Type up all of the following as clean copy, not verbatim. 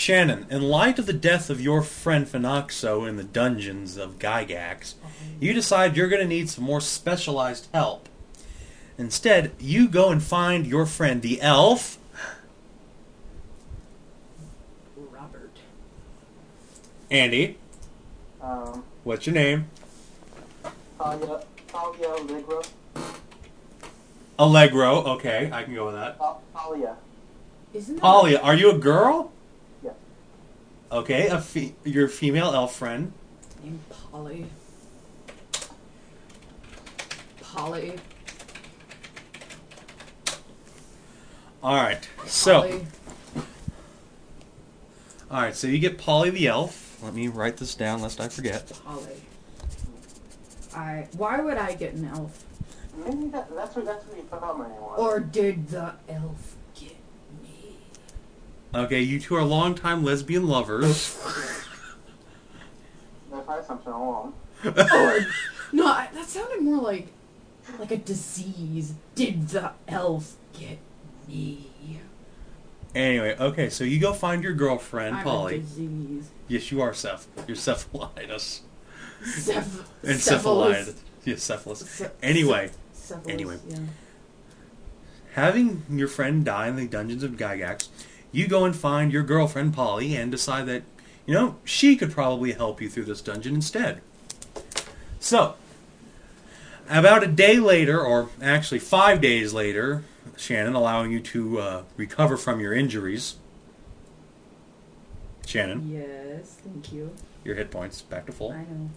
Shannon, in light of the death of your friend Phenoxo in the dungeons of Gygax, you decide you're going to need some more specialized help. Instead, you go and find your friend, the elf... Robert. Andy. What's your name? Thalia Allegro. Allegro. Okay, I can go with that. Thalia. Isn't that Thalia, are you a girl? Yes. Okay, your female elf friend. named Polly? Polly. Alright, so... Polly. Alright, so you get Polly the elf. Let me write this down lest I forget. Polly. Why would I get an elf? Maybe that's what you thought my name was. Or did the elf get me? Okay, you two are longtime lesbian lovers. If I have something wrong. Or, no, that sounded more like a disease. Did the elf get me? Anyway, okay, so you go find your girlfriend, I'm Polly. a disease. Yes, you are You're cephalitis. Encephalitis. Encephalitis. Yes, cephalus. Anyway. Cephalus, Anyway. Yeah. Having your friend die in the dungeons of Gygax, you go and find your girlfriend, Polly, and decide that, you know, she could probably help you through this dungeon instead. So, about a day later, or actually 5 days later, Shannon, allowing you to recover from your injuries. Shannon, Yes, thank you. your hit points back to full. I know.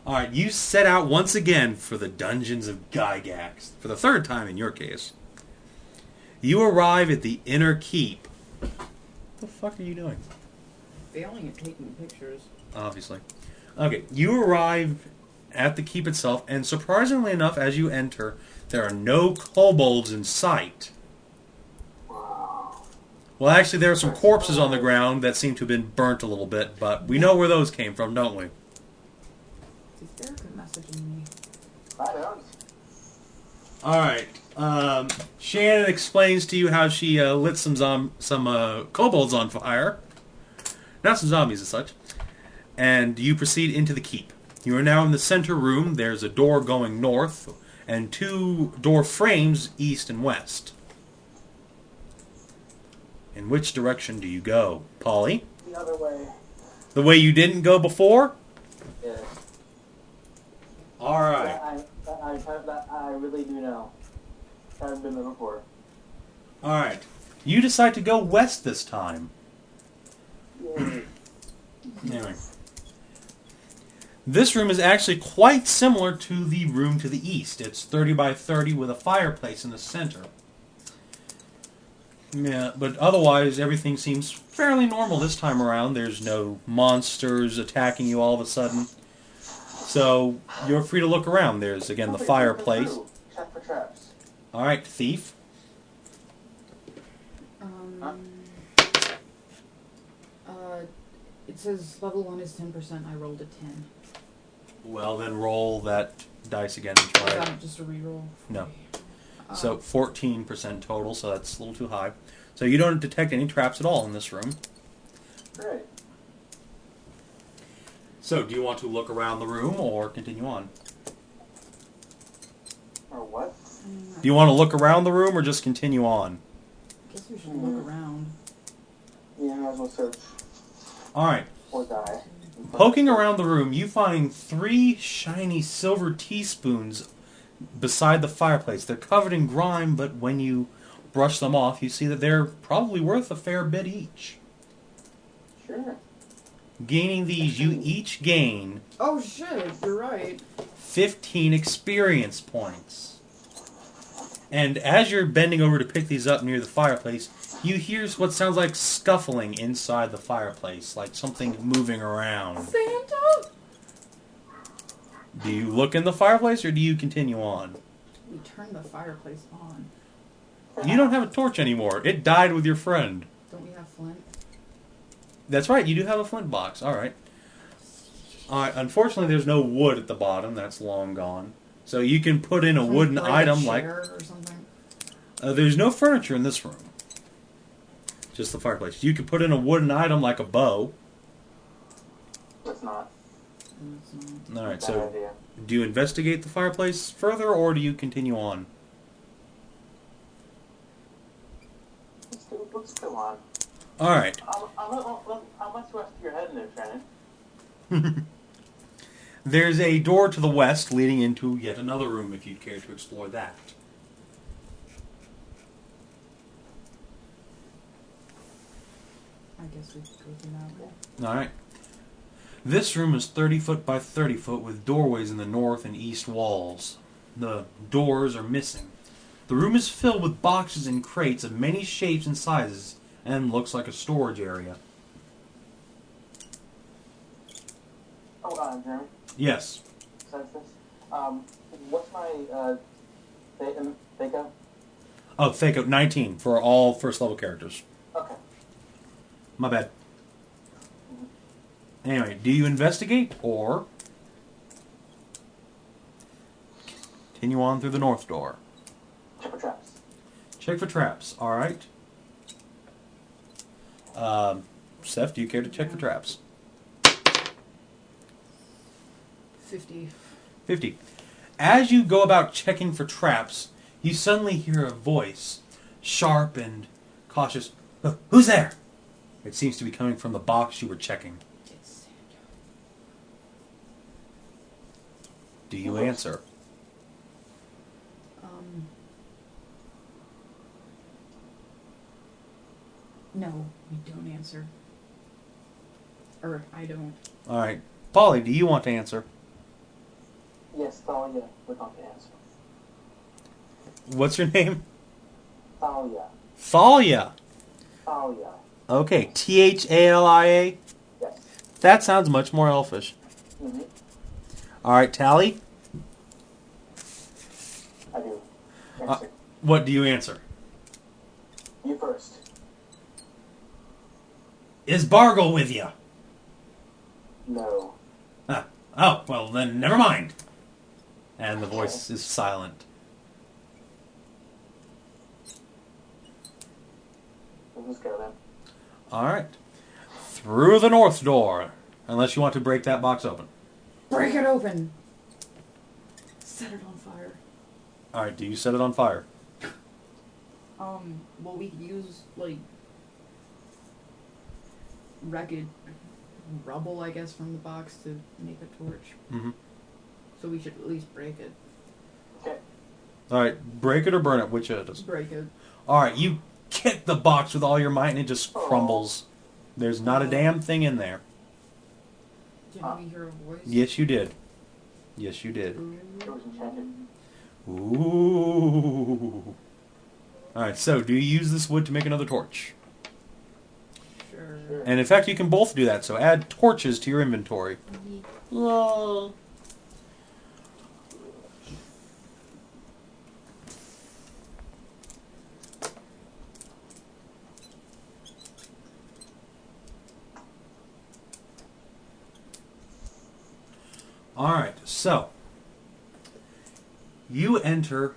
Alright, you set out once again for the dungeons of Gygax, for the third time in your case. You arrive at the inner keep. What the fuck are you doing? Failing at taking pictures. Obviously. Okay, you arrive at the keep itself, and surprisingly enough, as you enter, there are no kobolds in sight. Wow. Well, actually, there are some corpses on the ground that seem to have been burnt a little bit, but we know where those came from, don't we? Is Erica messaging me? I don't. Alright, Shannon explains to you how she lit some kobolds on fire. Not some zombies as such. And you proceed into the keep. You are now in the center room. There's a door going north, and 2 door frames east and west. In which direction do you go, Polly? The other way. The way you didn't go before? Yes. Alright. I really do know. I haven't been there before. Alright. You decide to go west this time. Yay. Anyway. This room is actually quite similar to the room to the east. It's 30 by 30 with a fireplace in the center. Yeah, but otherwise everything seems fairly normal this time around. There's no monsters attacking you all of a sudden. So you're free to look around. There's again the fireplace. Check for traps. Alright, thief. It says level 1 is 10%. I rolled a 10. Well, then roll that dice again and try it. Just a reroll. No. So 14% total, so that's a little too high. So you don't detect any traps at all in this room. Great. So, do you want to look around the room or continue on? Or what? Do you want to look around the room or just continue on? I guess we should look around. Yeah, I might as well search. Alright. Or die. Poking around the room, you find 3 shiny silver teaspoons beside the fireplace. They're covered in grime, but when you brush them off, you see that they're probably worth a fair bit each. Sure. Gaining these, you each gain... Oh shit, you're right. 15 experience points. And as you're bending over to pick these up near the fireplace, you hear what sounds like scuffling inside the fireplace, like something moving around. Santa? Do you look in the fireplace or do you continue on? We turned the fireplace on. You don't have a torch anymore. It died with your friend. Don't we have flint? That's right, you do have a flint box. Alright. Alright, unfortunately there's no wood at the bottom. That's long gone. So you can put in a wooden item like... Or something? there's no furniture in this room. Just the fireplace. You could put in a wooden item like a bow. It's not. All right, Bad so idea. do you investigate the fireplace further, or do you continue on? Let's go on. All right. How much west of your head in there, Shannon? There's a door to the west leading into yet another room if you'd care to explore that. I guess we could go through that way. All right. This room is 30 foot by 30 foot with doorways in the north and east walls. The doors are missing. The room is filled with boxes and crates of many shapes and sizes and looks like a storage area. Oh, Jeremy? Yes. Census? What's my, Thaco? Oh, Thaco, 19 for all first level characters. Okay. My bad. Anyway, do you investigate or continue on through the north door? Check for traps. Check for traps. All right. Seth, do you care to check for traps? 50. 50. As you go about checking for traps, you suddenly hear a voice, sharp and cautious. Who's there? It seems to be coming from the box you were checking. It's Santa. Do you answer? No, we don't answer. Or, I don't. All right. Polly, do you want to answer? Yes, Thalia would not answer. What's your name? Thalia. Thalia. Thalia. Okay, Thalia? Yes. That sounds much more elfish. Mm-hmm. All right, Tally, I do. Answer. what do you answer? You first. Is Bargle with you? No. Oh, well then, never mind. And the voice is silent. Let's go then. All right. Through the north door. Unless you want to break that box open. Break it open! Set it on fire. All right, do you set it on fire? Well, we could use, like, wreckage, rubble, I guess, from the box to make a torch. Mm-hmm. So we should at least break it. Okay. All right, break it or burn it, which it is. Break it. All right, you kick the box with all your might and it just crumbles. There's not a damn thing in there. Didn't we hear a voice? Yes, you did. Yes, you did. It was enchanted. Ooh. All right, so do you use this wood to make another torch? Sure. And in fact, you can both do that, so add torches to your inventory. Lol. Alright, so you enter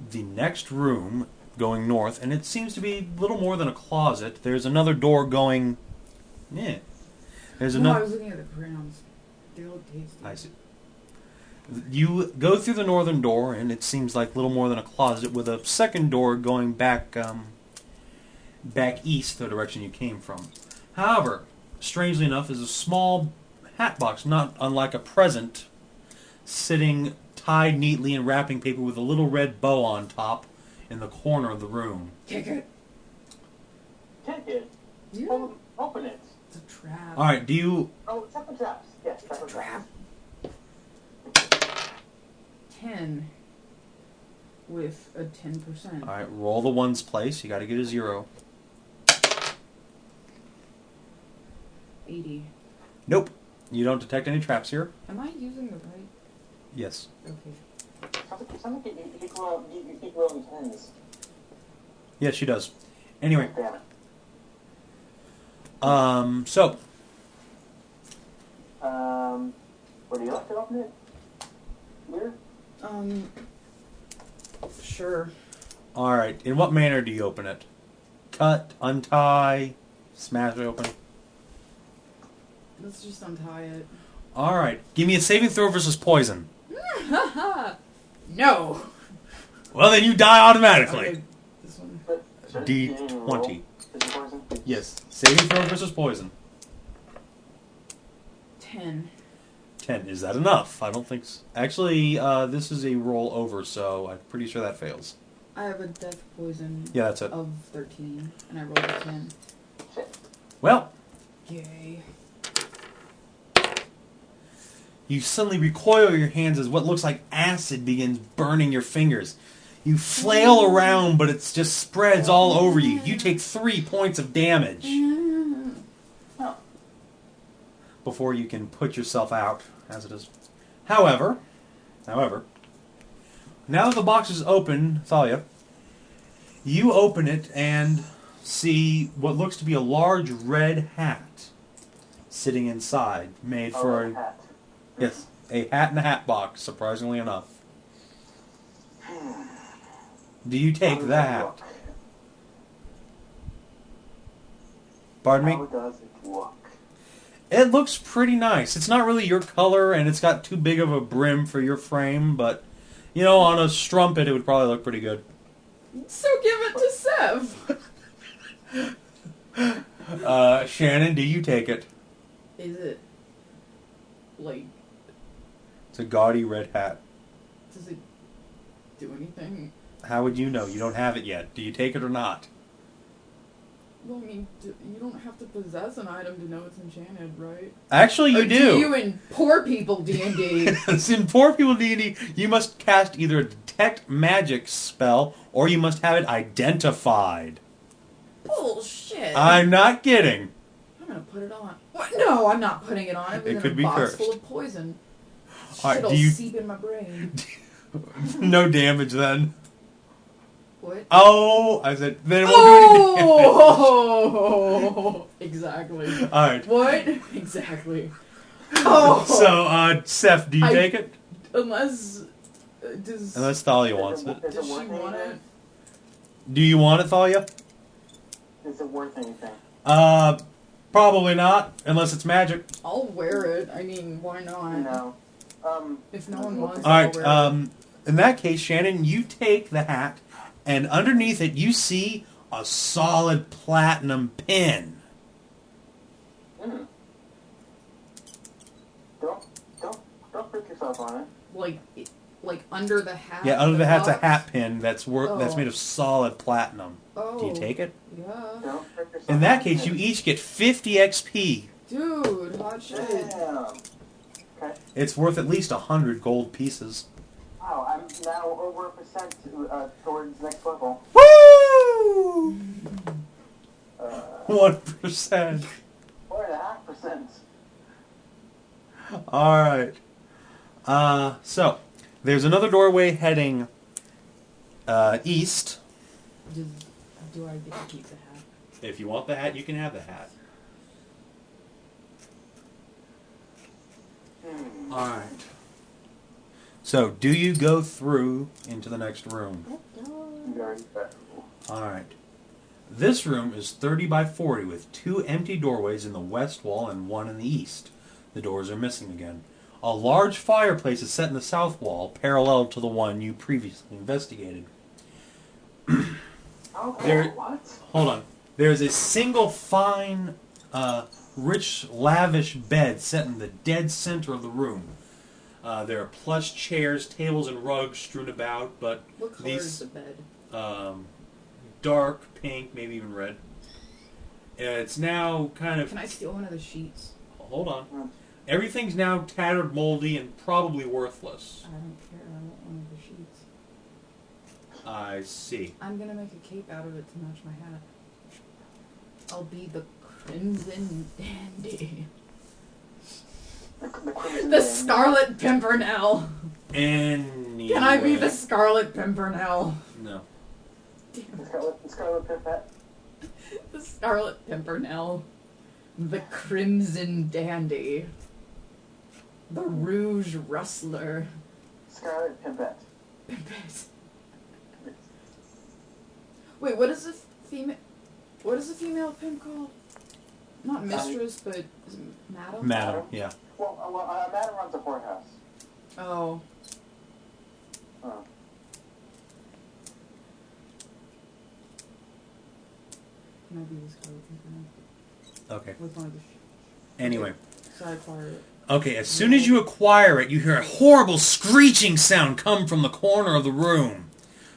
the next room going north, and it seems to be little more than a closet. There's another door going... Yeah. There's I another... was looking at the crayons. They look tasty. I see. You go through the northern door, and it seems like little more than a closet, with a second door going back back east, the direction you came from. However, strangely enough, is a small hat box, not unlike a present, sitting tied neatly in wrapping paper with a little red bow on top in the corner of the room. Kick it. Take it. You. Open it. It's a trap. All right, do you... Oh, check the traps. Yes, check the Trap. traps. 10 with a 10%. All right, roll the ones place. You got to get a 0. 80. Nope. You don't detect any traps here. Am I using the right? Yes. Okay. Sounds like you keep rolling 10s. Yes, she does. Anyway, Damn it. so... Where do you like to open it? Here? Sure. All right, in what manner do you open it? cut, untie, smash it open. Let's just untie it. Alright, give me a saving throw versus poison. No! Well, then you die automatically. Okay, this one. D20. Is it poison? Yes, saving throw versus poison. 10. 10. Is that enough? I don't think so. Actually, this is a roll over, so I'm pretty sure that fails. I have a death poison Yeah, that's it. of 13, and I rolled a 10. Well, Yay. you suddenly recoil your hands as what looks like acid begins burning your fingers. You flail around, but it just spreads all over you. You take 3 points of damage before you can put yourself out, as it is. However, now that the box is open, Thalia, you open it and see what looks to be a large red hat sitting inside, made for a hat. yes, a hat in a hat box. Surprisingly enough, do you take the hat? Pardon me? How does it look? It looks pretty nice. It's not really your color, and it's got too big of a brim for your frame, but, you know, on a strumpet, it would probably look pretty good. So give it to Sev! Shannon, do you take it? Is it, like, It's a gaudy red hat. does it do anything? How would you know? You don't have it yet. Do you take it or not? Well, I mean, you don't have to possess an item to know it's enchanted, right? Actually, you Or do. you in poor people D&D? In Poor People D&D, you must cast either a detect magic spell, or you must have it identified. Bullshit. I'm not kidding. I'm gonna put it on. What? No, I'm not putting it on. It was It in could a be box cursed. full of poison. Alright, Shit'll do you- seep in my brain. No damage then. What? Oh, I said, then it won't do any damage. Oh! Exactly. Alright. What? Exactly. Oh! So, Seth, do you take it? Unless... does... Unless Thalia wants it. Is Does she worth want anything? it? Do you want it, Thalia? Is it worth anything? Probably not, unless it's magic. I'll wear it. I mean, why not? No. If no one wants it, Alright, I'll wear it. in that case, Shannon, you take the hat, and underneath it you see a solid platinum pin. Mm. Don't freak yourself on it. Like under the hat? Yeah, under the hat's a box? hat pin that's Oh. made of solid platinum. Oh. Do you take it? Yeah. Don't freak yourself In that on case, it. you each get 50 XP. Dude, hot shit. Damn. Okay. It's worth at least 100 gold pieces. Wow, I'm now over 1% towards next level. Woo! 1%. 4.5%. Alright. So, there's another doorway heading east. Do I get to keep the hat? If you want the hat, you can have the hat. Alright. So, do you go through into the next room? Very good. Alright. This room is 30 by 40 with 2 empty doorways in the west wall and 1 in the east. The doors are missing again. A large fireplace is set in the south wall, parallel to the one you previously investigated. Okay, what? Hold on. There's a single fine, rich, lavish bed set in the dead center of the room. There are plush chairs, tables, and rugs strewn about, but What color is the bed? dark pink, maybe even red. It's now kind of... Can I steal one of the sheets? Hold on. Everything's now tattered, moldy, and probably worthless. I don't care. I want one of the sheets. I see. I'm gonna make a cape out of it to match my hat. I'll be the Crimson Dandy. The Scarlet Pimpernel. Anyway. Can I be the Scarlet Pimpernel? No. Scarlet Pipette. The Scarlet Pimpernel. The Crimson Dandy. The Rouge Rustler. Scarlet Pimpette. Pimpette. Wait, what is the female? What is a female pimp called? Not mistress, but is it madam? Madam, yeah. Well, madam runs a whorehouse. Oh. Huh. Can I do this card Okay. with one of the Anyway. so I acquire it. Okay, as soon as you acquire it, you hear a horrible screeching sound come from the corner of the room.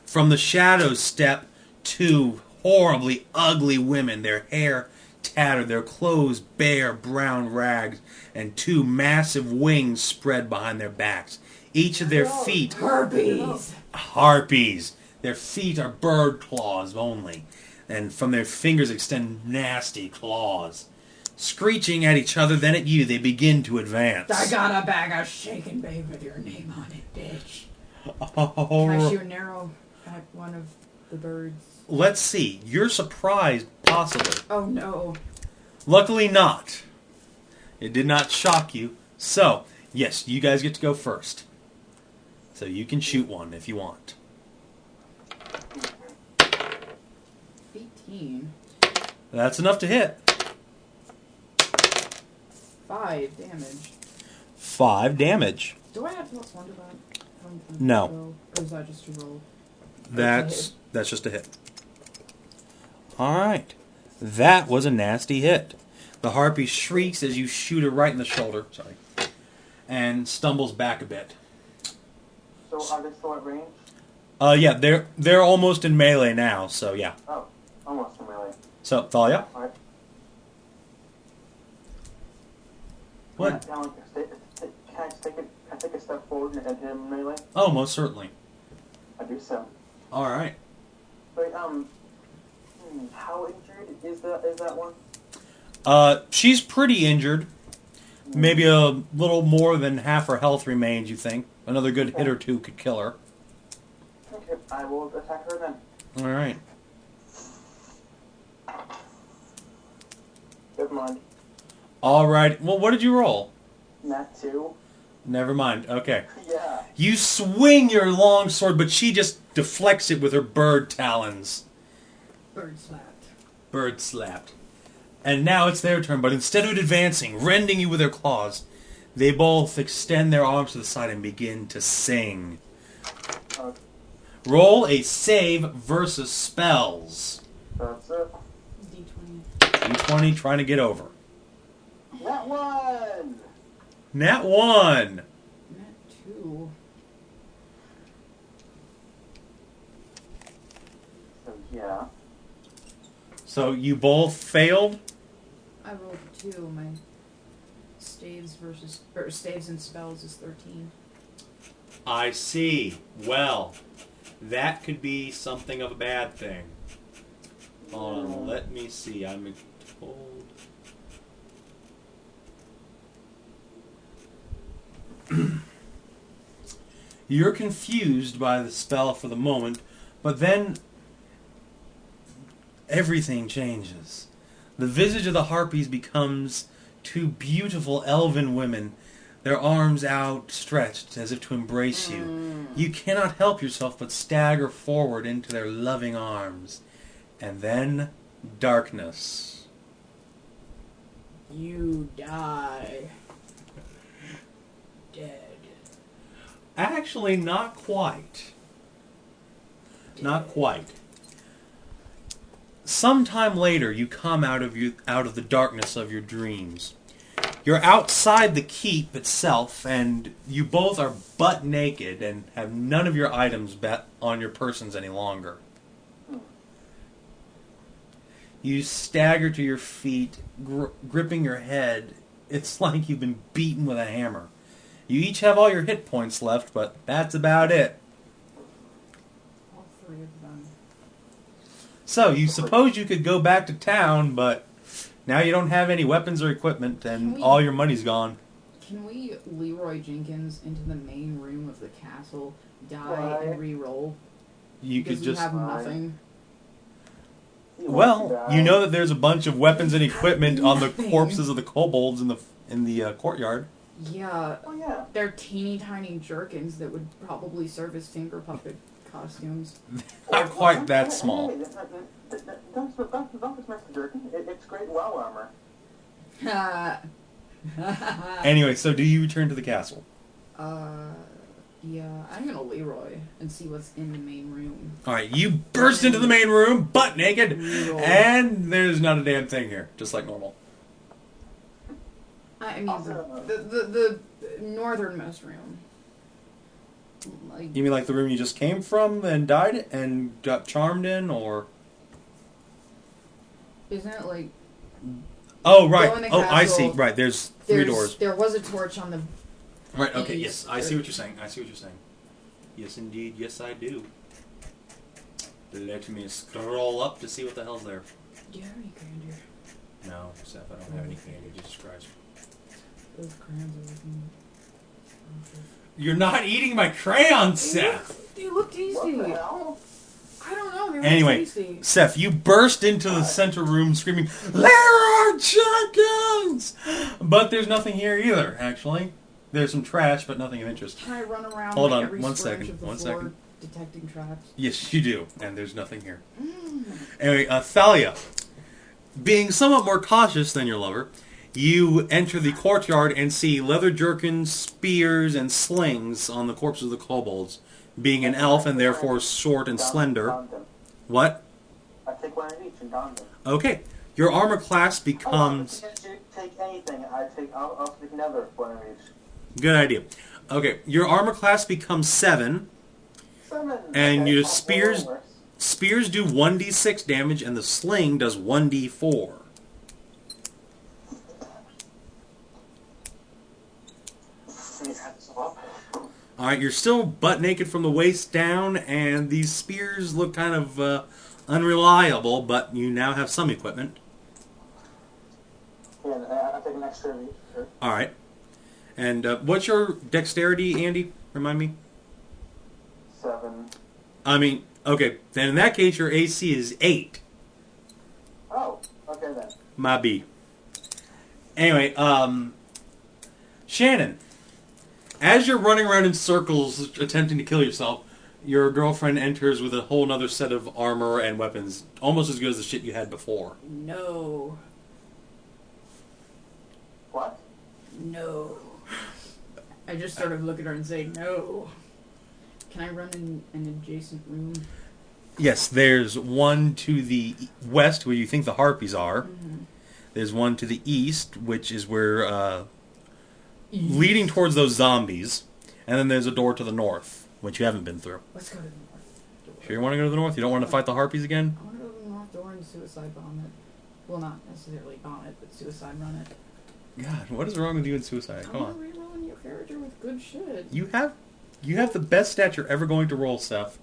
From the shadows step two horribly ugly women, their hair tattered, their clothes bare brown rags, and two massive wings spread behind their backs. Each of their feet... Herpes! Harpies! Their feet are bird claws only, and from their fingers extend nasty claws. Screeching at each other, then at you, they begin to advance. I got a bag of shaken babe with your name on it, bitch. Oh, Can I shoot an arrow at one of the birds? let's see. You're surprised, possibly. Oh no. Luckily not. It did not shock you. So, yes, you guys get to go first. So you can shoot one if you want. 18. That's enough to hit. 5 damage. 5 damage. Do I have +1 to that? No. Or is that just a roll? That's just a hit. Alright. That was a nasty hit. The harpy shrieks as you shoot her right in the shoulder, and stumbles back a bit. So are they still at range? Yeah, they're almost in melee now, so yeah. Oh, almost in melee. So, Thalia? Alright. What? Can I take a step forward and hit him in melee? Oh, most certainly. I do so. Alright. Wait, how injured is that one? She's pretty injured. Maybe a little more than half her health remains, you think. Another good hit or two could kill her. Okay, I will attack her then. Alright. Never mind. Alright. Well, what did you roll? Nat 2. Never mind. Okay. Yeah. You swing your long sword, but she just deflects it with her bird talons. Bird slapped. Bird slapped. And now it's their turn, but instead of advancing, rending you with their claws, they both extend their arms to the side and begin to sing. Roll a save versus spells. That's it. D20. D20 trying to get over. Nat 1! Nat 1! Nat 2. So, yeah. So you both failed? I rolled a 2. My staves and spells is 13. I see. Well, that could be something of a bad thing. Hold on, let me see. I'm told... You're confused by the spell for the moment, but then everything changes. The visage of the harpies becomes two beautiful elven women, their arms outstretched as if to embrace you. You cannot help yourself but stagger forward into their loving arms. And then darkness. You die. Dead. Actually, not quite. Not quite. Sometime later, you come out of the darkness of your dreams. You're outside the keep itself, and you both are butt naked and have none of your items on your persons any longer. You stagger to your feet, gripping your head. It's like you've been beaten with a hammer. You each have all your hit points left, but that's about it. All 3 of them. So, you suppose you could go back to town, but now you don't have any weapons or equipment, and all your money's gone. Can we Leroy Jenkins into the main room of the castle, die, and re-roll? You could Because just... we have nothing. Well, you know that there's a bunch of weapons and equipment on the corpses of the kobolds in the courtyard. Yeah. Oh, yeah. They're teeny tiny jerkins that would probably serve as finger puppet costumes. Not quite that small. Don't dismiss the jerkin. It's great WoW armor. Anyway, so do you return to the castle? Yeah, I'm gonna Leroy and see what's in the main room. Alright, you burst into the main room, butt naked, Reroll. and there's not a damn thing here, just like normal. I mean, the northernmost room. Like, You mean like the room you just came from and died and got charmed in, or? isn't it like... Oh, right. Go in the Oh, I castle. see. Right, there's three doors. There was a torch on the... Right, okay, east. yes. I see what you're saying. Yes, indeed. Yes, I do. Let me scroll up to see what the hell's there. Do you have any candy? No, Seth, I don't have any candy. Jesus Christ. Those crayons are looking... You're not eating my crayons, Seth! They look tasty. What the hell? I don't know. They look Anyway, tasty. Seth, you burst into the center room screaming, "Leroy Jenkins!" But there's nothing here either, actually. There's some trash, but nothing of interest. Can I run around Hold on, every one square second, inch of the one floor second. detecting traps? Yes, you do, and there's nothing here. Anyway, Thalia, being somewhat more cautious than your lover, you enter the courtyard and see leather jerkins, spears, and slings on the corpses of the kobolds. Being an elf and therefore short and slender. Don them. What? I take one of each and don them. Okay. Your armor class becomes... Take anything. I'll take another one of each. Good idea. Okay, your armor class becomes 7. 7. And Okay, your I'll spears- roll worse. Spears do 1d6 damage, and the sling does 1d4. Alright, you're still butt naked from the waist down, and these spears look kind of unreliable, but you now have some equipment. Yeah, I'll take an extra of each. Sure. Alright. And what's your dexterity, Andy? Remind me? 7. I mean, okay, then in that case your AC is 8. Oh, okay then. My B. Anyway, Shannon, as you're running around in circles attempting to kill yourself, your girlfriend enters with a whole nother set of armor and weapons, almost as good as the shit you had before. No. What? No. I just sort of look at her and say, no. Can I run in an adjacent room? Yes, there's one to the west where you think the harpies are. Mm-hmm. There's one to the east, which is where leading towards those zombies. And then there's a door to the north, which you haven't been through. Let's go to the north door. Sure you want to go to the north? You don't want to fight the harpies again? I want to go to the north door and suicide bomb it. Well, not necessarily bomb it, but suicide run it. God, what is wrong with you in suicide? I Come want on. to reroll your character with good shit. You have the best stat you're ever going to roll, Seth.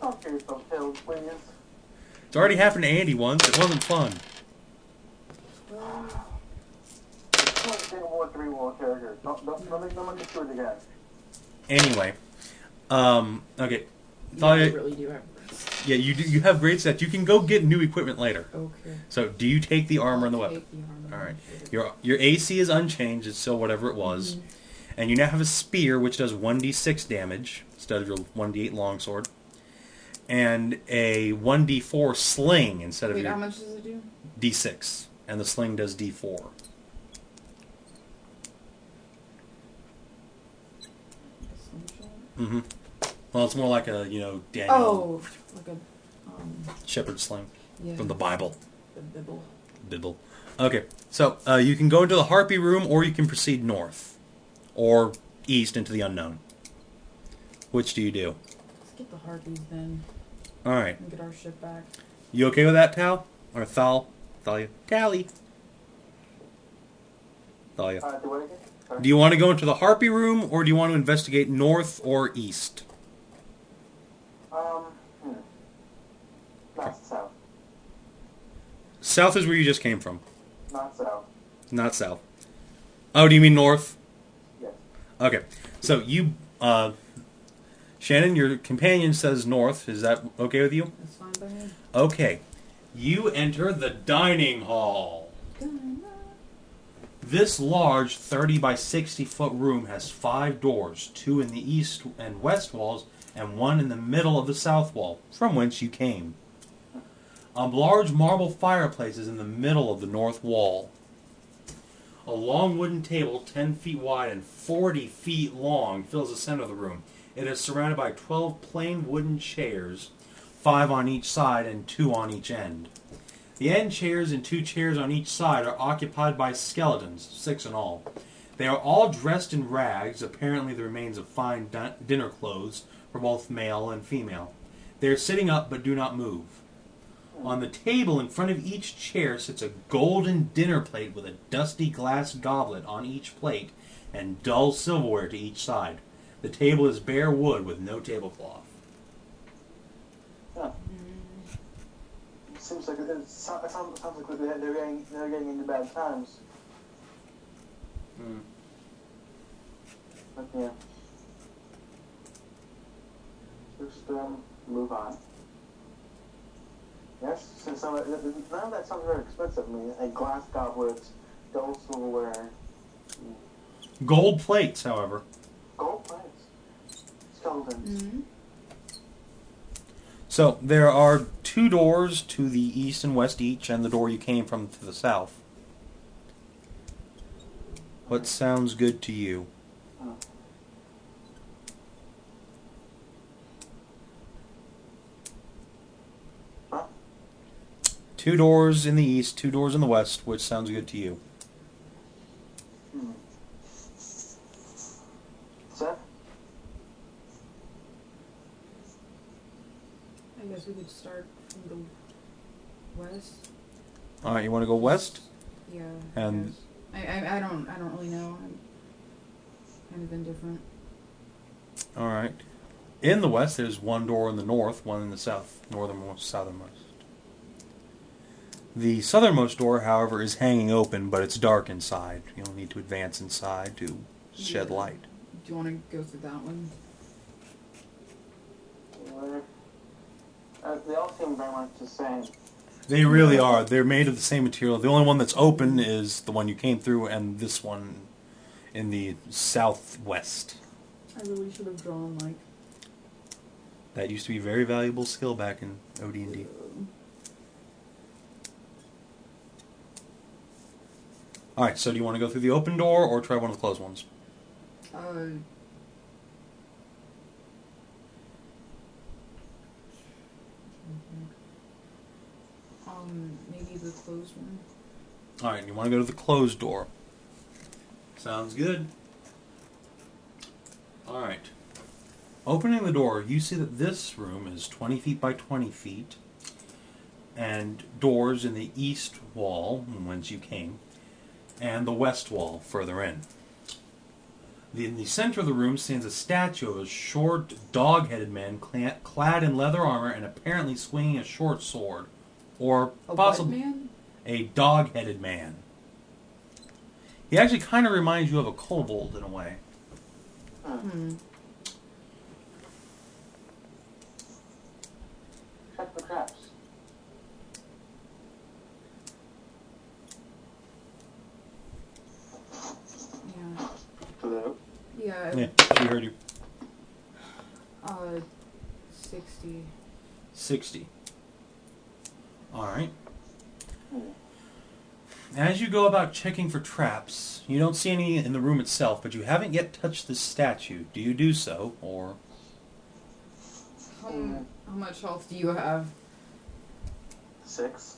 Don't get yourself killed, please. It's already happened to Andy once. It wasn't fun. Well, Don't get more 3-wall character. Don't let me do it again. Anyway, okay. yeah, I Thalia, really do have this. yeah, you have great stats. You can go get new equipment later. Okay. So, do you take the armor and the weapon? Take the armor. All right. Your AC is unchanged. It's still whatever it was. Mm-hmm. And you now have a spear, which does 1d6 damage instead of your 1d8 longsword. And a 1d4 sling instead of Wait, your how much does it do? d6. And the sling does d4. Mm-hmm. Well, it's more like a, Daniel Oh, like a, shepherd sling yeah. from the Bible. The Bible. Bible. Okay, so you can go into the Harpy room, or you can proceed north. Or east into the unknown. Which do you do? Let's get the harpies then. Alright. And get our ship back. You okay with that, Tal? Or Thalia? Tally. Thalia. Do what again? Sorry. Do you want to go into the Harpy room, or do you want to investigate north or east? Not south. South is where you just came from. Not south. Not south. Oh, do you mean north? Yes. Okay. So you, Shannon, your companion says north. Is that okay with you? That's fine by me. Okay. You enter the dining hall. This large 30 by 60 foot room has 5 doors, 2 in the east and west walls and one in the middle of the south wall, from whence you came. A large marble fireplace is in the middle of the north wall. A long wooden table, 10 feet wide and 40 feet long, fills the center of the room. It is surrounded by 12 plain wooden chairs, 5 on each side and 2 on each end. The end chairs and 2 chairs on each side are occupied by skeletons, 6 in all. They are all dressed in rags, apparently the remains of fine dinner clothes for both male and female. They are sitting up but do not move. On the table in front of each chair sits a golden dinner plate with a dusty glass goblet on each plate and dull silverware to each side. The table is bare wood with no tablecloth. Yeah. Seems like it sounds like they're getting into bad times. But yeah. Just move on. Yes, since none of that sounds very expensive. I mean, like glass goblets, dull silverware. Gold plates, however. Gold plates. Skeletons. Mm-hmm. So, there are 2 doors to the east and west each, and the door you came from to the south. What sounds good to you? Huh? 2 doors in the east, 2 doors in the west. Which sounds good to you? Seth? I guess we could start from the west. All right, you want to go west? Yeah. And I don't really know. I'm kind of indifferent. all right. In the west, there's 1 door in the north, 1 in the south, northernmost, southernmost. The southernmost door, however, is hanging open, but it's dark inside. You'll need to advance inside to shed light. Do you want to go through that one? They all seem very much the same. They really are. They're made of the same material. The only one that's open is the one you came through, and this one in the southwest. I really should have drawn, like... That used to be a very valuable skill back in OD&D. Alright, so do you want to go through the open door, or try one of the closed ones? Maybe the closed one. Alright, you want to go to the closed door. Sounds good. Alright. Opening the door, you see that this room is 20 feet by 20 feet, and doors in the east wall, whence you came, and the west wall further in. In the center of the room stands a statue of a short, dog-headed man clad in leather armor and apparently swinging a short sword. Or possibly man? A dog-headed man. He actually kind of reminds you of a kobold in a way. Check the traps. Yeah. Hello? Yeah. Yeah, she heard you. 60. 60. Alright. As you go about checking for traps, you don't see any in the room itself, but you haven't yet touched the statue. Do you do so, or... How much health do you have? 6.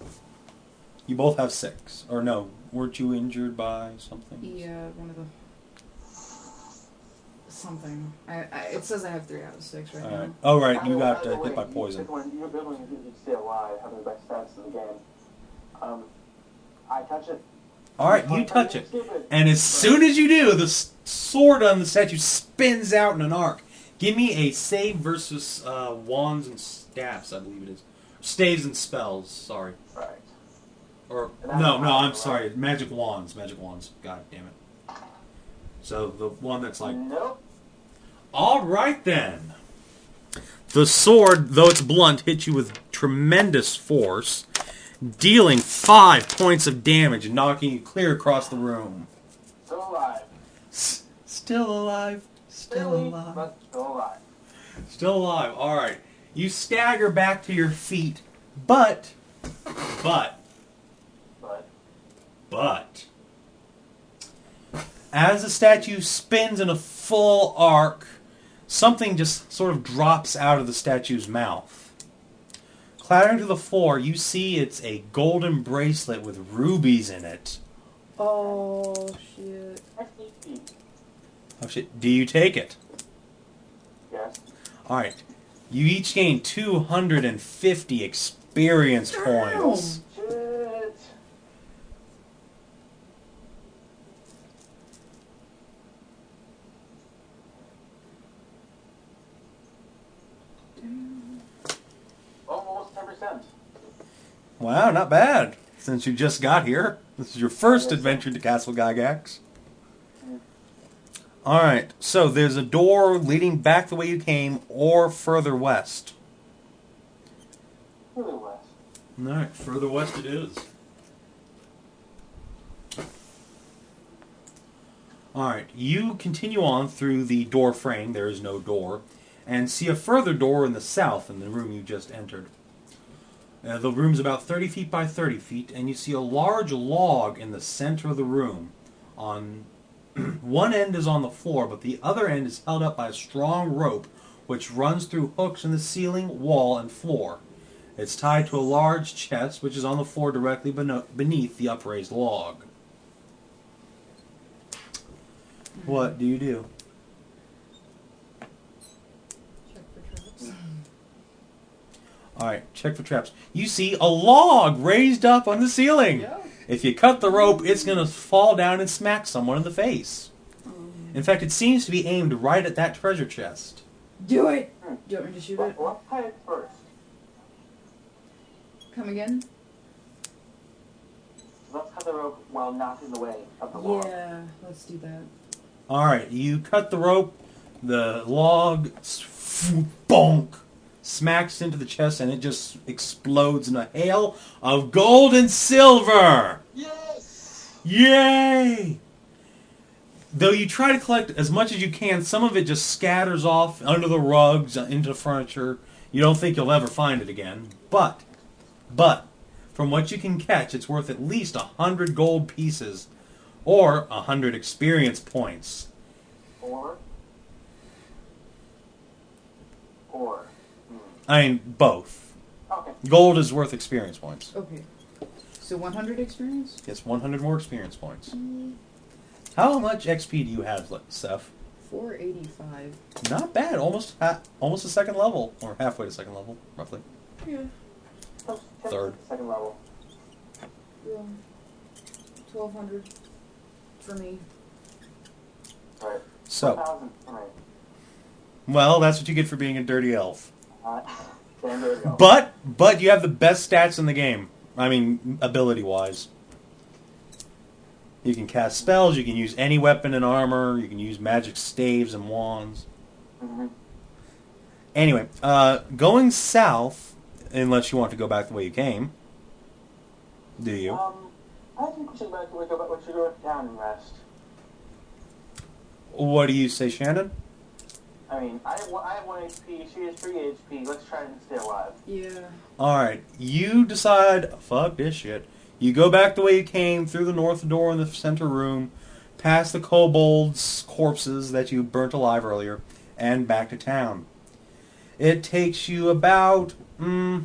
You both have 6. Or no, weren't you injured by something? Yeah, one of the... Something. It says I have 3 out of 6 right now. Oh, right, you got hit by poison. You're building to stay alive, having the best stats in the game. I touch it. Alright, you touch it. And as soon as you do, the sword on the statue spins out in an arc. Give me a save versus wands and staffs, I believe it is. Staves and spells, sorry. Right. Or, no, I'm sorry. Magic wands. God damn it. So, the one that's like... Nope. Alright then. The sword, though it's blunt, hits you with tremendous force, dealing 5 points of damage and knocking you clear across the room. Still alive. Still alive. Still alive. But still alive. Still alive. All right. You stagger back to your feet, but, as the statue spins in a full arc, something just sort of drops out of the statue's mouth. Clattering to the floor, you see it's a golden bracelet with rubies in it. Oh, shit. Oh, shit. Do you take it? Yes. Alright. You each gain 250 experience points. Shit. Almost 10%. Wow, not bad. Since you just got here. This is your first adventure to Castle Gygax. Alright, so there's a door leading back the way you came or further west. Further west. Alright, further west it is. Alright, you continue on through the door frame, there is no door, and see a further door in the south in the room you just entered. The room's about 30 feet by 30 feet, and you see a large log in the center of the room. On one end is on the floor, but the other end is held up by a strong rope which runs through hooks in the ceiling, wall, and floor. It's tied to a large chest which is on the floor directly beneath the upraised log. What do you do? Check for traps. Alright, check for traps. You see a log raised up on the ceiling. Yeah. If you cut the rope, it's going to fall down and smack someone in the face. In fact, it seems to be aimed right at that treasure chest. Do it! Do you want me to shoot it? Let's tie it first. Come again? Let's cut the rope while not in the way of the log. Yeah, let's do that. Alright, you cut the rope, the log, bonk, smacks into the chest, and it just explodes in a hail of gold and silver! Yes! Yay! Though you try to collect as much as you can, some of it just scatters off under the rugs, into the furniture. You don't think you'll ever find it again. But, from what you can catch, it's worth at least 100 gold pieces, or 100 experience points. Or. I mean, both. Okay. Gold is worth experience points. Okay. So 100 experience? Yes, 100 more experience points. How much XP do you have, Seth? 485. Not bad. Almost a second level, or halfway to second level, roughly. Yeah. Third. Second level. Yeah. 1200 for me. Right. So, 1,000 for me. well, that's what you get for being a dirty elf. Damn, there we go. But you have the best stats in the game. I mean, ability-wise. You can cast spells, you can use any weapon and armor, you can use magic staves and wands. Mm-hmm. Anyway, going south, unless you want to go back the way you came. Do you? I think we should go down and rest. What do you say, Shannon? I mean, I have 1 HP, she has 3 HP, let's try and stay alive. Yeah. Alright, you decide, fuck this shit. You go back the way you came, through the north door in the center room, past the kobolds' corpses that you burnt alive earlier, and back to town. It takes you about 4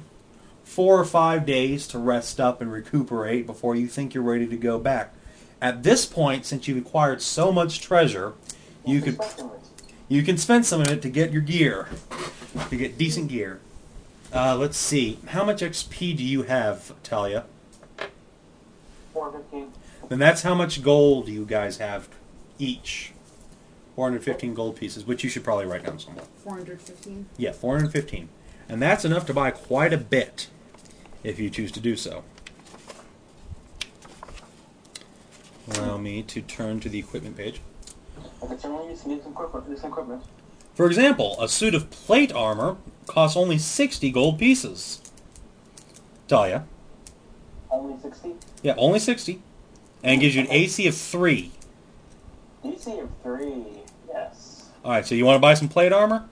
or 5 days to rest up and recuperate before you think you're ready to go back. At this point, since you've acquired so much treasure, you can spend some of it to get your gear, to get decent gear. Let's see. How much XP do you have, Thalia? 415. Then that's how much gold you guys have each. 415 gold pieces, which you should probably write down somewhere. 415? Yeah, 415. And that's enough to buy quite a bit, if you choose to do so. Allow me to turn to the equipment page. Equipment. For example, a suit of plate armor costs only 60 gold pieces. Thalia. Only 60? Yeah, only 60. And gives you an AC of 3. AC of 3, yes. Alright, so you want to buy some plate armor?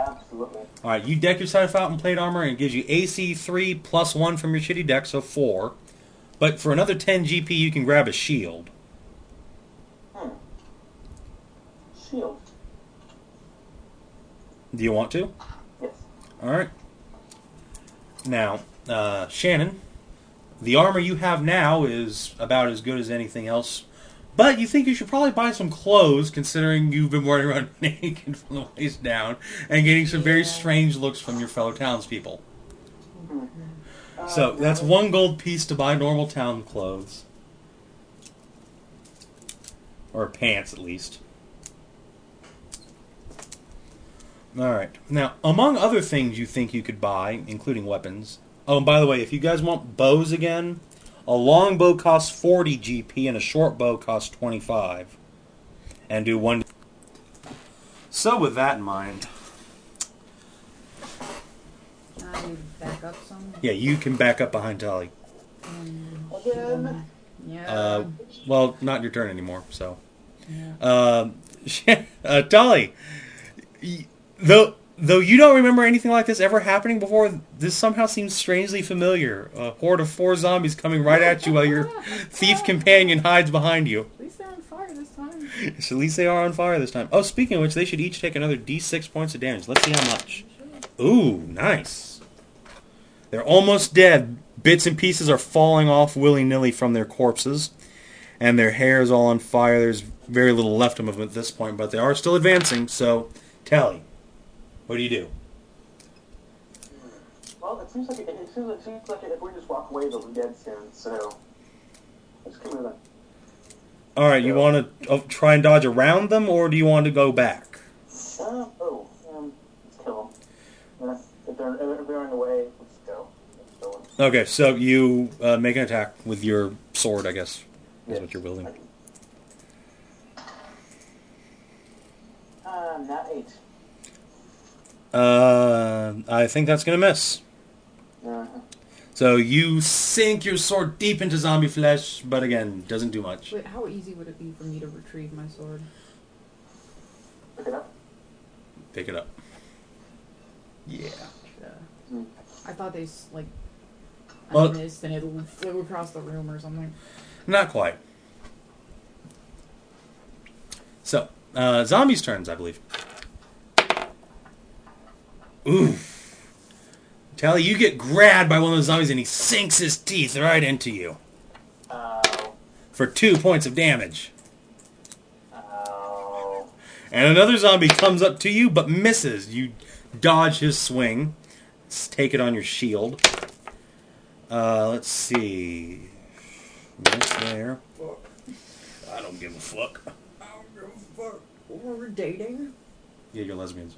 Absolutely. Alright, you deck yourself out in plate armor, and it gives you AC 3 plus 1 from your shitty deck, so 4. But for another 10 GP, you can grab a shield. Shield. Do you want to? Yes. Alright. Now, Shannon, the armor you have now is about as good as anything else. But you think you should probably buy some clothes, considering you've been running around naked from the waist down, and getting some very strange looks from your fellow townspeople. So, that's 1 gold piece to buy normal town clothes. Or pants, at least. Alright. Now, among other things you think you could buy, including weapons... Oh, and by the way, if you guys want bows again... A long bow costs 40 GP and a short bow costs 25. And do 1... So with that in mind... I back up some? Yeah, you can back up behind Thalia. Again? Yeah. Well, not your turn anymore, so... Yeah. Thalia, though you don't remember anything like this ever happening before, this somehow seems strangely familiar. A horde of 4 zombies coming right at you while your thief companion hides behind you. At least they're on fire this time. Yes, at least they are on fire this time. Oh, speaking of which, they should each take another D6 points of damage. Let's see how much. Ooh, nice. They're almost dead. Bits and pieces are falling off willy-nilly from their corpses. And their hair is all on fire. There's very little left of them at this point, but they are still advancing, so... Tally, what do you do? Well, it seems like if we just walk away, they'll be dead soon. So let's keep moving. All right, you want to try and dodge around them, or do you want to go back? Let's kill them. If they're in the way, let's go. Okay, so you make an attack with your sword, I guess. Is what you're wielding. Not 8. I think that's going to miss. So you sink your sword deep into zombie flesh, but again, doesn't do much. Wait, how easy would it be for me to retrieve my sword? Pick it up. Pick it up. Yeah. I thought they, like, Well, missed and it flew across the room or something. Not quite. So, zombies' turns, I believe. Ooh. Tally, you get grabbed by one of those zombies and he sinks his teeth right into you. For 2 points of damage. And another zombie comes up to you but misses. You dodge his swing. Let's take it on your shield. Let's see. Miss there. I don't give a fuck. I don't give a fuck. We're dating? Yeah, you're lesbians.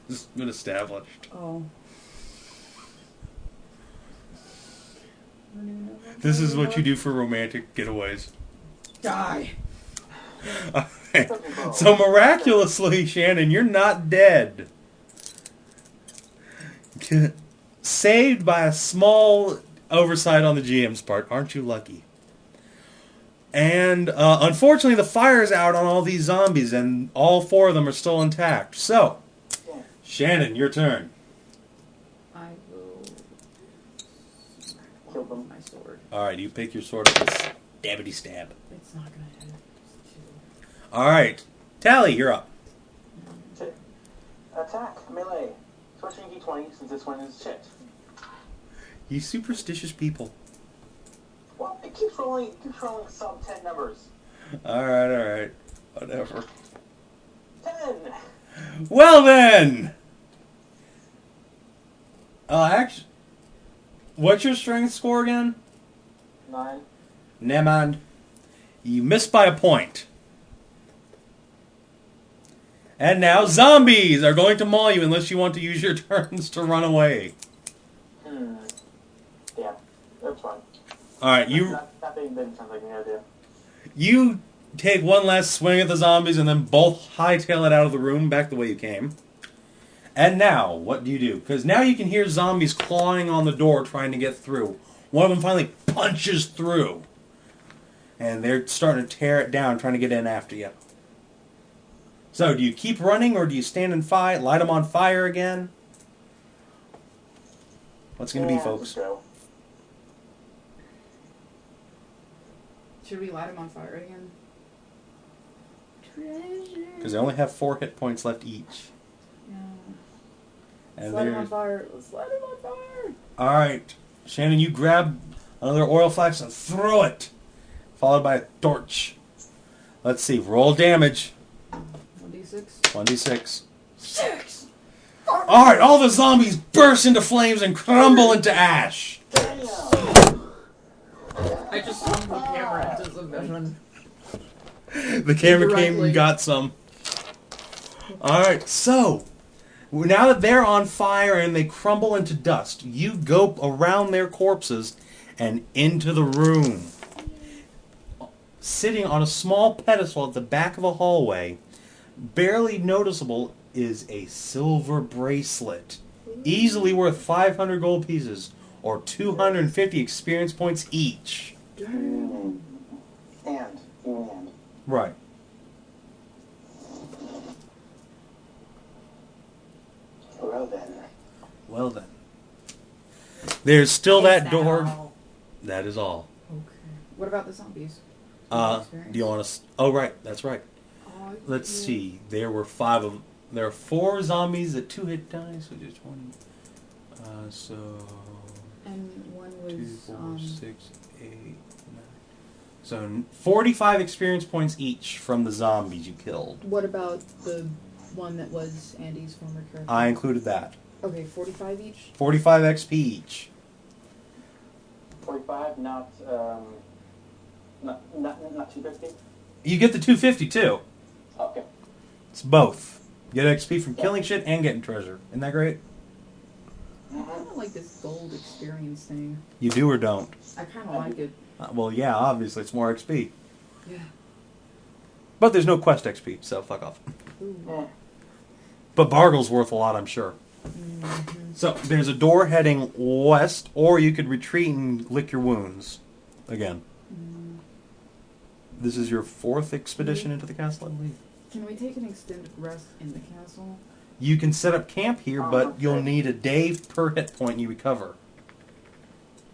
This has been established. Oh. This is what you do for romantic getaways. Die. Okay. So miraculously, Shannon, you're not dead. Saved by a small oversight on the GM's part. Aren't you lucky? And unfortunately, the fire's out on all these zombies, and all 4 of them are still intact. So, Shannon, your turn. I will Kill them. my sword. All right, you pick your sword up and stabbity stab. It's not gonna hit. It's 2. All right, Tally, you're up. Attack. Melee. Switching D20 since this one is shit. You superstitious people. Well, it keeps rolling sub 10 numbers. All right, whatever. 10! Well then! Actually, what's your strength score again? 9. Never mind. You missed by a point. And now zombies are going to maul you unless you want to use your turns to run away. Yeah, that's fine. Alright, That didn't sound like an idea. You take one last swing at the zombies and then both hightail it out of the room back the way you came. And now, what do you do? Because now you can hear zombies clawing on the door trying to get through. One of them finally punches through. And they're starting to tear it down, trying to get in after you. So, do you keep running or do you stand and fight? Light them on fire again? What's going to be, folks? Let's go. Should we light him on fire again? Treasure. Because they only have 4 hit points left each. Yeah. And Let's light him on there's... fire. Let's light him on fire. Alright. Shannon, you grab another oil flask and throw it. Followed by a torch. Let's see. Roll damage. 1d6. 1d6. 6! Alright, all the zombies burst into flames and crumble into ash. I just swung the camera into submission. The camera came and got some. Alright, so, now that they're on fire and they crumble into dust, you go around their corpses and into the room. Sitting on a small pedestal at the back of a hallway, barely noticeable, is a silver bracelet. Easily worth 500 gold pieces, or 250 experience points each. And. Right. Well then. There's still that door. All? That is all. Okay. What about the zombies? Do you want to... Oh, right. That's right. Oh, Let's yeah. see. There were 5 of... There are 4 zombies at 2 hit dice, which is 20. So... And one 2, was 4, 6, 8, 9. So 45 experience points each from the zombies you killed. What about the one that was Andy's former character? I included that. Okay, 45 each? 45 XP each. 45, not 250? You get the 250 too. Okay. It's both. You get XP from killing shit and getting treasure. Isn't that great? I kind of like this gold experience thing. You do or don't? I kind of like it. Well, yeah, obviously it's more XP. Yeah. But there's no quest XP, so fuck off. Ooh. But Bargle's worth a lot, I'm sure. Mm-hmm. So there's a door heading west, or you could retreat and lick your wounds. Again. Mm. This is your 4th expedition into the castle, I believe. Can we take an extended rest in the castle? You can set up camp here, but you'll need a day per hit point you recover.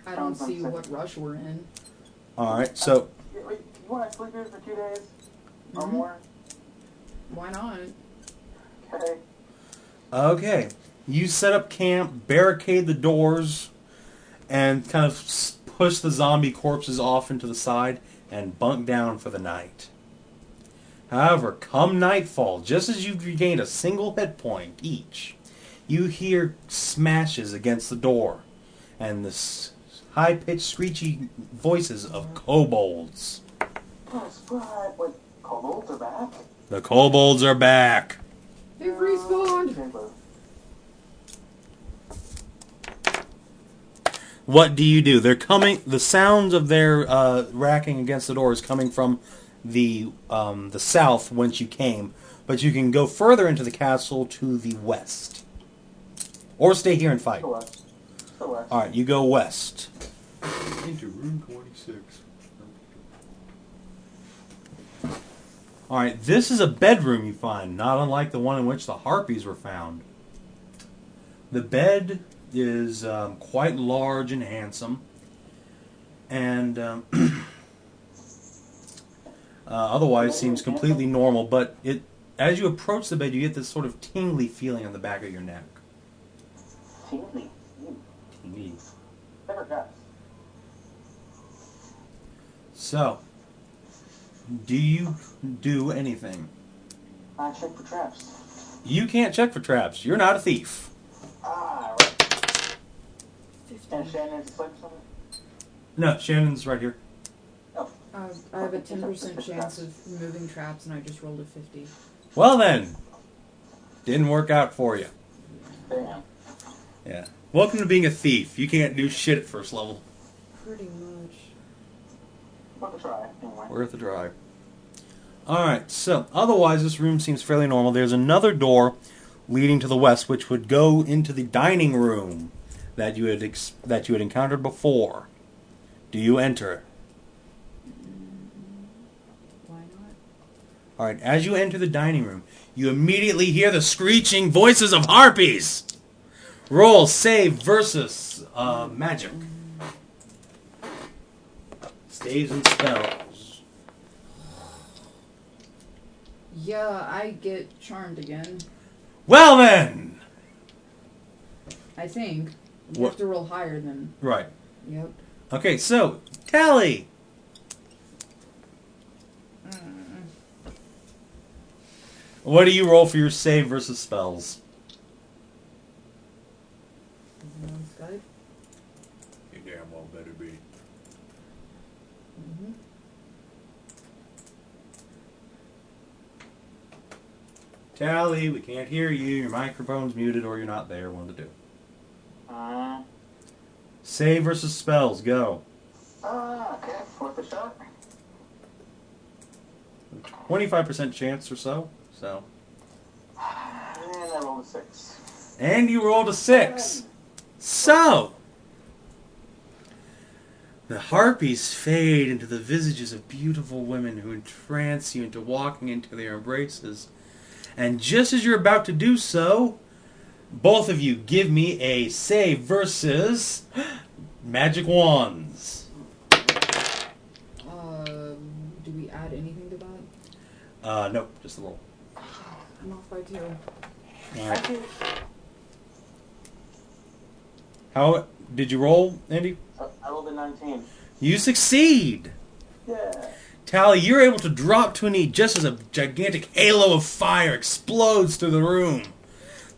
I don't see what rush we're in. Alright, so... Wait, you want to sleep here for 2 days? Or Mhm. more? Why not? Okay. Okay. You set up camp, barricade the doors, and kind of push the zombie corpses off into the side, and bunk down for the night. However, come nightfall, just as you've regained a single hit point each, you hear smashes against the door, and the high-pitched, screechy voices of kobolds. Oh, surprise! Wait, kobolds are back? The kobolds are back. They've respawned! What do you do? They're coming. The sounds of their racking against the door is coming from the south whence you came, but you can go further into the castle to the west, or stay here and fight. Go west. Go west. All right, you go west. Into room 26. All right, this is a bedroom you find, not unlike the one in which the harpies were found. The bed is quite large and handsome, and otherwise seems completely normal, but as you approach the bed, you get this sort of tingly feeling on the back of your neck. Tingly. Tingly. Never got. So, do you do anything? I check for traps. You can't check for traps. You're not a thief. Ah, right. And Shannon's asleep somewhere? No, Shannon's right here. Oh. I have a 10% chance of removing traps, and I just rolled a 50. Well then, didn't work out for you. Damn. Yeah. Welcome to being a thief. You can't do shit at first level. Pretty much. Worth a try, anyway. Worth a try. Alright, so otherwise this room seems fairly normal. There's another door leading to the west, which would go into the dining room that you had encountered before. Do you enter? Why not? Alright, as you enter the dining room, you immediately hear the screeching voices of harpies. Roll save versus magic. Saves and spells. Yeah, I get charmed again. Well then! I think. You What? have to roll higher than... Right. Yep. Okay, so, Tally! What do you roll for your save versus spells? Is it on Skype? You damn well better be. Mm-hmm. Tally, we can't hear you. Your microphone's muted or you're not there. One of the two. Save versus spells, go. Okay, worth a shot. 25% chance or so. So. And I rolled a 6. And you rolled a 6. So. The harpies fade into the visages of beautiful women who entrance you into walking into their embraces. And just as you're about to do so, both of you give me a save versus magic wands. Do we add anything to that? Nope, just a roll. I'm off by 2. Alright. How did you roll, Andy? I rolled a 19. You succeed! Yeah. Tally, you're able to drop to a knee just as a gigantic halo of fire explodes through the room.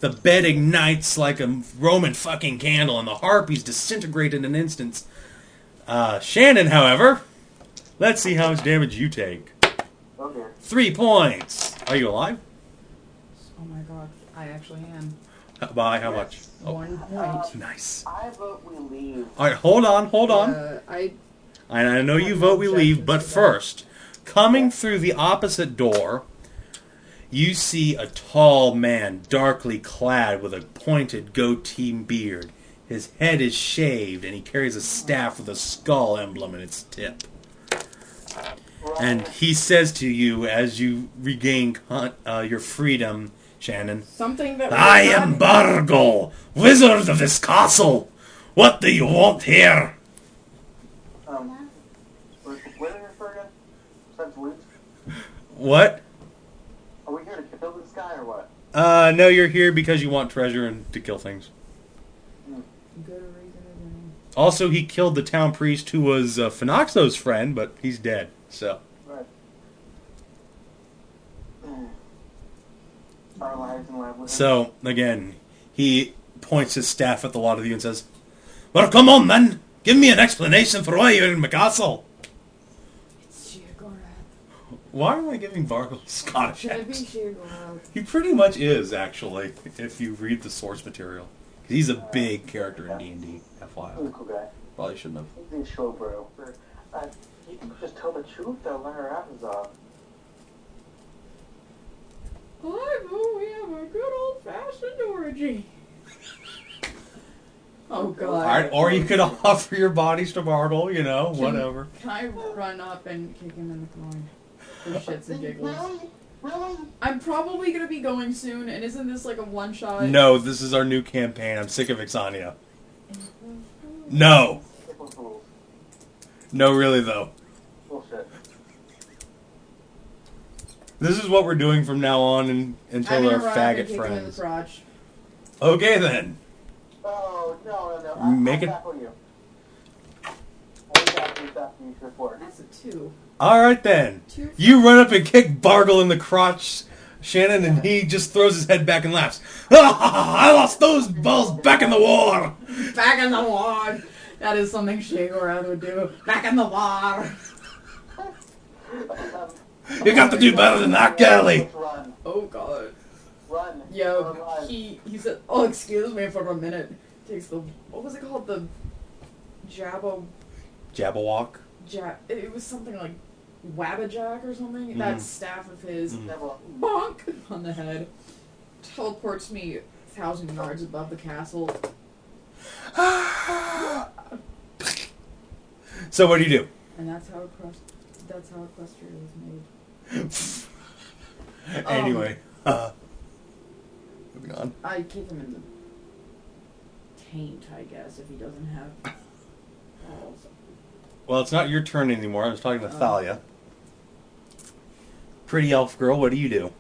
The bed ignites like a Roman fucking candle, and the harpies disintegrate in an instant. Shannon, however, let's see how much damage you take. Oh dear. 3 points. Are you alive? Oh my god, I actually am. By how much? 1 point. Nice. I vote we leave. Alright, hold on. I know you vote we leave, but first, coming through the opposite door, you see a tall man, darkly clad with a pointed goatee beard. His head is shaved, and he carries a staff with a skull emblem in its tip. And he says to you, as you regain your freedom, Shannon, Something that I am Bargle, wizard of this castle. What do you want here? Where are we here for again? Besides loot? What? Are we here to kill this guy or what? No, you're here because you want treasure and to kill things. Good reason, isn't Also, he killed the town priest who was Phenoxo's friend, but he's dead, so. Right. Our lives and livelihoods. So, again, he points his staff at the lot of you and says, well, come on, then! Give me an explanation for why you're in my castle! It's Gygax. Why am I giving Bargle a Scottish Should it be accent? Gygax? He pretty much is, actually, if you read the source material. He's a big character in D&D, He's a FYI. cool guy. Probably shouldn't have. He's a show bro. You can just tell the truth, they'll let our asses off. I vote we have a good old-fashioned orgy. Oh god. Alright, or you could offer your bodies to Bartle, you know, whatever. Can I run up and kick him in the groin? For shits and giggles. Really? I'm probably gonna be going soon, and isn't this like a one-shot? No, this is our new campaign. I'm sick of Ixania. No. No, really, though. Bullshit. This is what we're doing from now on until I'm our gonna run up and faggot kick him in the friends. crotch. Okay, then. Oh, no. Make it- I'll tackle you. I'll tackle you after you report. That's a 2. Alright, then. 2. You run up and kick Bargle in the crotch, Shannon, and he just throws his head back and laughs. I lost those balls back in the war! Back in the war! That is something Gygax would do. Back in the war! You got to do better than that, Kelly! Let's run. Oh god. Run. Yo, We're alive. he said, oh, excuse me for a minute. Takes the, what was it called? The Jabberwock? it was something like Wabbajack or something. That staff of his, Never. bonk, on the head. Teleports me 1,000 yards above the castle. So what do you do? And that's how Equestria was made. Anyway, moving on. I kick him in the taint, I guess, if he doesn't have balls. Well, it's not your turn anymore. I was talking to Thalia. Pretty elf girl, what do you do?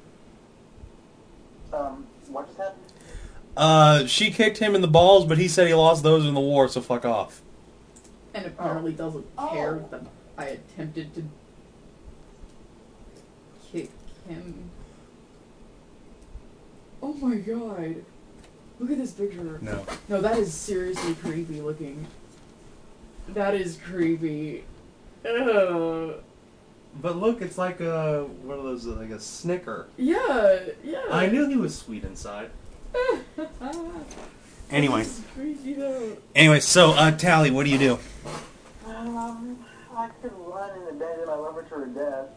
What just happened? She kicked him in the balls, but he said he lost those in the war, so fuck off. And apparently doesn't care that I attempted to kick him. Oh my god. Look at this picture. No. No, that is seriously creepy looking. That is creepy. Ugh. But look, it's like a, what are those, like a Snicker. Yeah, yeah. I knew he was sweet inside. Anyway. This is creepy though. Anyway, so, Tally, what do you do? I could run and abandon my lover to her death,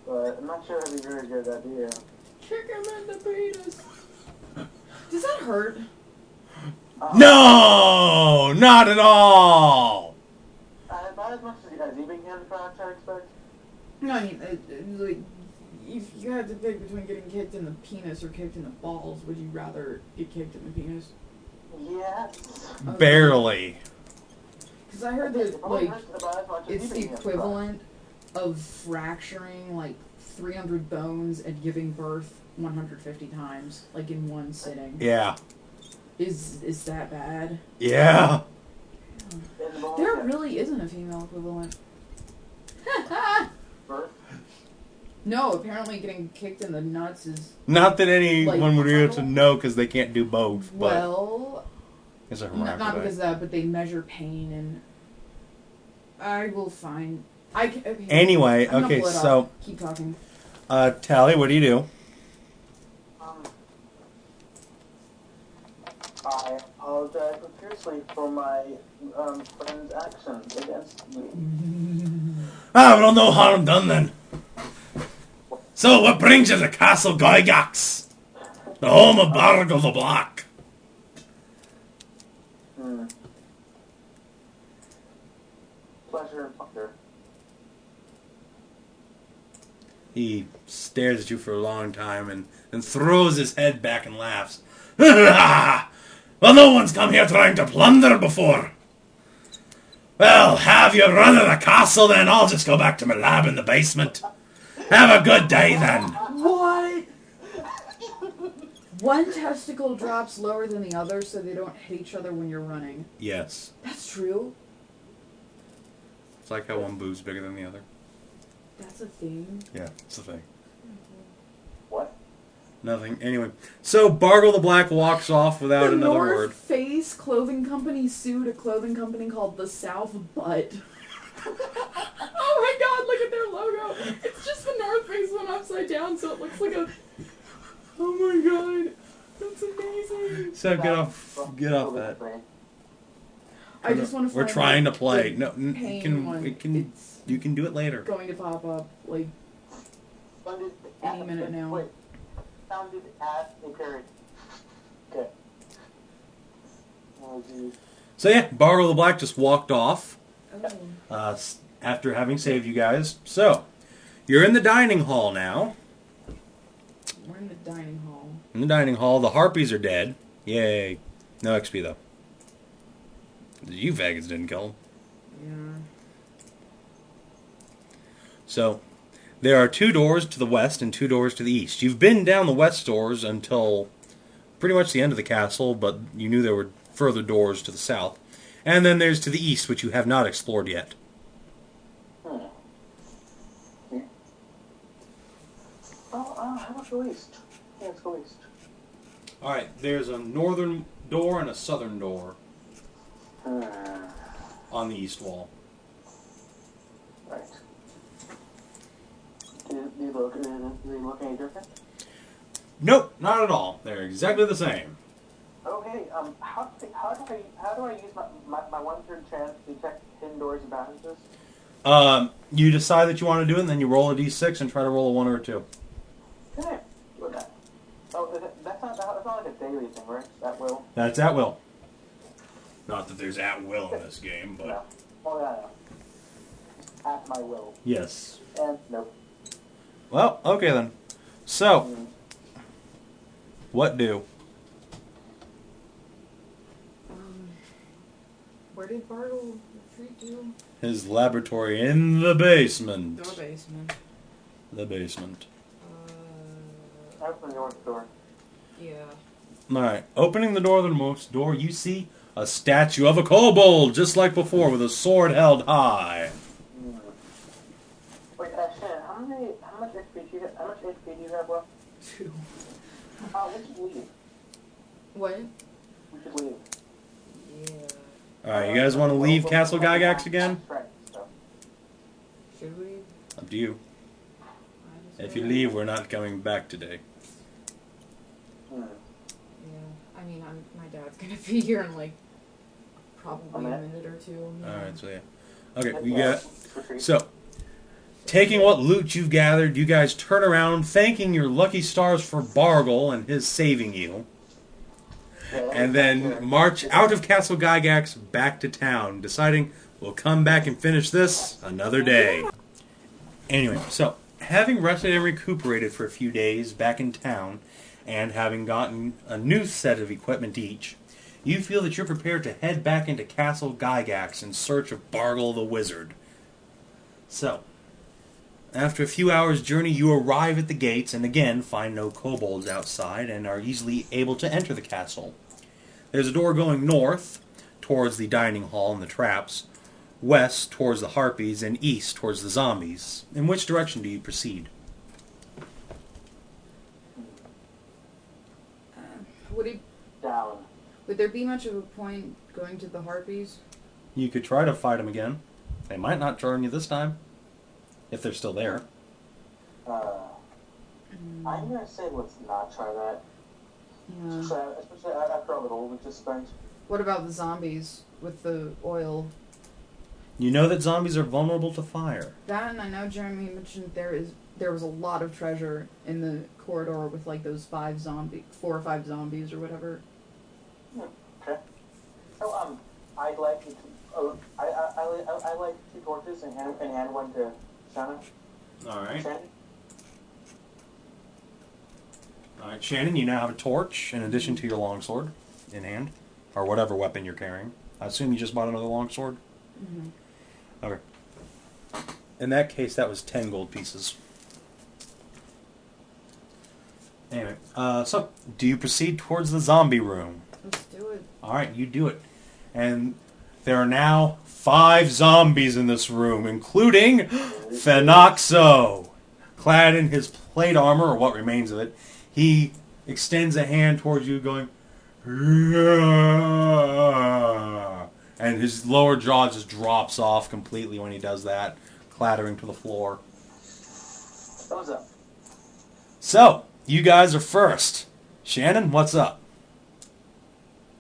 but I'm not sure it'd be a very good idea. Kick him in the penis. Does that hurt? No! Not at all! Not as much as you being handed for I expect. No, I mean, like, if you had to pick between getting kicked in the penis or kicked in the balls, would you rather get kicked in the penis? Yes. Barely. Because I heard that, like, it's the equivalent of fracturing, like, 300 bones and giving birth 150 times, like, in one sitting. Yeah. Is that bad? Yeah. There really isn't a female equivalent. Birth? No, apparently getting kicked in the nuts is... Not that anyone Like, would be able to know because they can't do both, but... Well... It's a Not because of that, but they measure pain and... I will find... Okay. Anyway, I'm gonna okay, pull it so... up. Keep talking. Tally, what do you do? I apologize profusely for my friend's actions against you. Well, no harm done then. So, what brings you to Castle Gygax? The home of Bargle the Black. Pleasure and plunder. He stares at you for a long time and then throws his head back and laughs. Well, no one's come here trying to plunder before. Well, have you run of the castle then? I'll just go back to my lab in the basement. Have a good day then. What? One testicle drops lower than the other so they don't hit each other when you're running. Yes. That's true. It's like how one boob's bigger than the other. That's a thing. Yeah, it's the thing. What? Nothing. Anyway, so Bargle the Black walks off without The another North word. Face clothing company sued a clothing company called the South Butt. Oh my god, look at their logo. It's just the North Face one upside down, so it looks like a... Oh my god. That's amazing. So get off that. I just want to We're find trying to the play. No, pain one. you can do it later. Going to pop up, like, any minute now. Wait. Sounded at a period. Okay. Oh, geez. So yeah, Bargle the Black just walked off Oh. after having saved you guys. So, you're in the dining hall now. We're in the dining hall. In the dining hall, the harpies are dead. Yay. No XP though. You faggots didn't kill them. Yeah. So, there are 2 doors to the west and 2 doors to the east. You've been down the west doors until pretty much the end of the castle, but you knew there were further doors to the south. And then there's to the east, which you have not explored yet. How much go east? Yeah, let's go east. Alright, there's a northern door and a southern door on the east wall. Right. Do they look any different? Nope, not at all. They're exactly the same. Okay, how do I use my 1/3 chance to check hidden doors and passages? You decide that you want to do it, and then you roll a d6 and try to roll a 1 or a 2. Okay, do that. Oh, that's not like a daily thing, right? At will? That's at will. Not that there's at will in this game, but... No. Oh, yeah, no. At my will. Yes. And nope. Well, okay then. So, what do? Where did Bargle retreat to? His laboratory in the basement. The basement. The basement. That's the north door. Yeah. Alright, opening the northernmost door, you see a statue of a kobold, just like before, with a sword held high. Wait, Shannon, how much HP do you have left? 2. We should leave. What? We should leave. Yeah. Alright, you guys want to leave Castle Gygax again? Should we? Up to you. If you leave, we're not coming back today. Yeah. I mean, my dad's gonna be here in like probably a minute or two. Yeah. Alright, so yeah. Okay, we got... So, taking what loot you've gathered, you guys turn around, thanking your lucky stars for Bargle and his saving you. And then march out of Castle Gygax back to town, deciding we'll come back and finish this another day. Anyway, so, having rested and recuperated for a few days back in town, and having gotten a new set of equipment each, you feel that you're prepared to head back into Castle Gygax in search of Bargle the Wizard. So, after a few hours' journey, you arrive at the gates and again find no kobolds outside and are easily able to enter the castle. There's a door going north, towards the dining hall and the traps, west towards the harpies, and east towards the zombies. In which direction do you proceed? Down. Would there be much of a point going to the harpies? You could try to fight them again. They might not join you this time, if they're still there. I'm gonna say let's not try that. Yeah. Especially after all the gold we just spent. What about the zombies with the oil? You know that zombies are vulnerable to fire. That, and I know Jeremy mentioned there was a lot of treasure in the corridor with like those 4 or 5 zombies or whatever. Okay. So I'd like to. I like 2 torches and hand one to Shannon. All right. Shannon? All right, Shannon, you now have a torch in addition to your longsword in hand, or whatever weapon you're carrying. I assume you just bought another longsword? Mm-hmm. Okay. In that case, that was 10 gold pieces. Anyway, so, do you proceed towards the zombie room? Let's do it. Alright, you do it. And there are now 5 zombies in this room, including Phenoxo. Clad in his plate armor, or what remains of it, he extends a hand towards you going, and his lower jaw just drops off completely when he does that, clattering to the floor. Thumbs up. So, you guys are first. Shannon, what's up?